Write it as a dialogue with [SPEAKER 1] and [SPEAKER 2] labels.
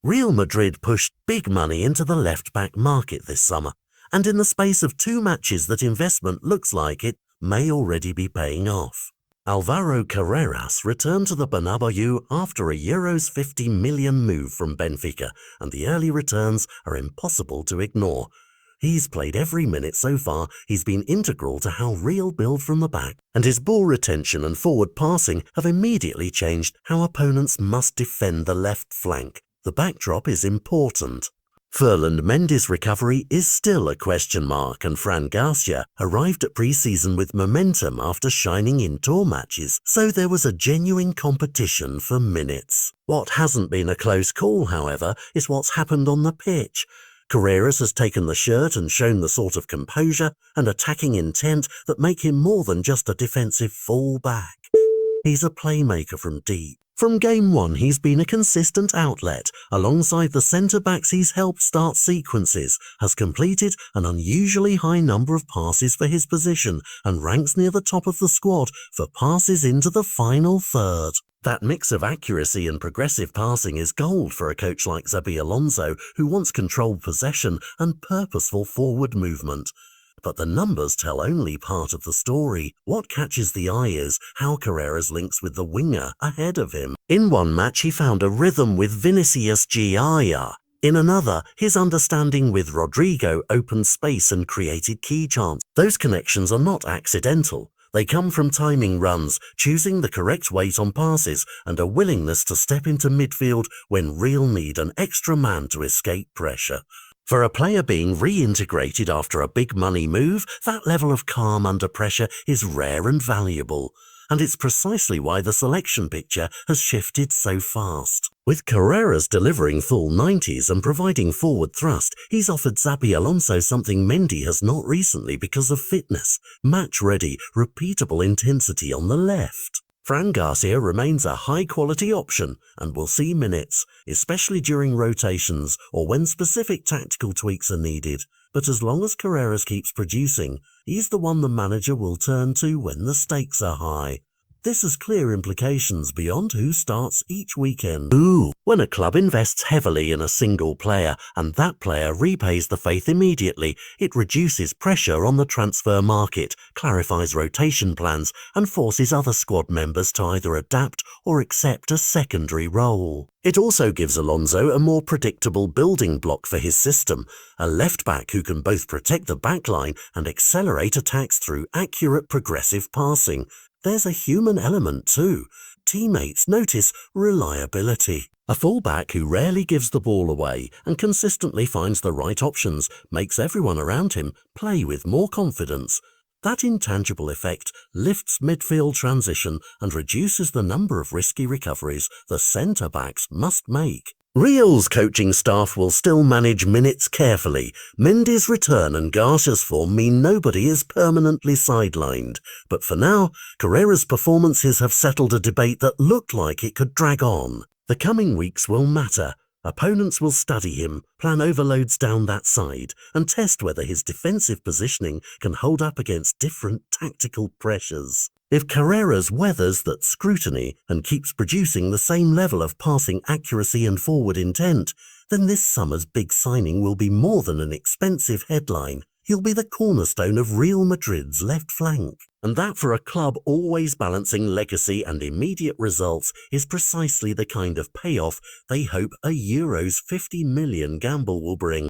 [SPEAKER 1] Real Madrid pushed big money into the left-back market this summer, and in the space of 2 matches that investment looks like it may already be paying off. Alvaro Carreras returned to the Bernabeu after a Euros 50 million move from Benfica, and the early returns are impossible to ignore. He's played every minute so far, he's been integral to how Real build from the back, and his ball retention and forward passing have immediately changed how opponents must defend the left flank. The backdrop is important. Ferland Mendy's recovery is still a question mark, and Fran Garcia arrived at pre-season with momentum after shining in tour matches, so there was a genuine competition for minutes. What hasn't been a close call, however, is what's happened on the pitch. Carreras has taken the shirt and shown the sort of composure and attacking intent that make him more than just a defensive full-back. He's a playmaker from deep. From game one, he's been a consistent outlet. Alongside the centre-backs he's helped start sequences, has completed an unusually high number of passes for his position, and ranks near the top of the squad for passes into the final third. That mix of accuracy and progressive passing is gold for a coach like Xabi Alonso, who wants controlled possession and purposeful forward movement. But the numbers tell only part of the story. What catches the eye is how Carreras links with the winger ahead of him. In one match he found a rhythm with Vinicius Jr. In another, his understanding with Rodrigo opened space and created key chances. Those connections are not accidental. They come from timing runs, choosing the correct weight on passes, and a willingness to step into midfield when Real need an extra man to escape pressure. For a player being reintegrated after a big money move, that level of calm under pressure is rare and valuable. And it's precisely why the selection picture has shifted so fast. With Carreras delivering full 90s and providing forward thrust, he's offered Xabi Alonso something Mendy has not recently because of fitness, match-ready, repeatable intensity on the left. Fran Garcia remains a high-quality option and will see minutes, especially during rotations or when specific tactical tweaks are needed. But as long as Carreras keeps producing, he's the one the manager will turn to when the stakes are high. This has clear implications beyond who starts each weekend. When a club invests heavily in a single player and that player repays the faith immediately, it reduces pressure on the transfer market, clarifies rotation plans, and forces other squad members to either adapt or accept a secondary role. It also gives Alonso a more predictable building block for his system, a left-back who can both protect the backline and accelerate attacks through accurate progressive passing. There's a human element too. Teammates notice reliability. A fullback who rarely gives the ball away and consistently finds the right options makes everyone around him play with more confidence. That intangible effect lifts midfield transition and reduces the number of risky recoveries the centre-backs must make. Real's coaching staff will still manage minutes carefully. Mendy's return and Garcia's form mean nobody is permanently sidelined. But for now, Carreras' performances have settled a debate that looked like it could drag on. The coming weeks will matter. Opponents will study him, plan overloads down that side, and test whether his defensive positioning can hold up against different tactical pressures. If Carreras weathers that scrutiny and keeps producing the same level of passing accuracy and forward intent, then this summer's big signing will be more than an expensive headline. He'll be the cornerstone of Real Madrid's left flank. And that, for a club always balancing legacy and immediate results, is precisely the kind of payoff they hope a Euros 50 million gamble will bring.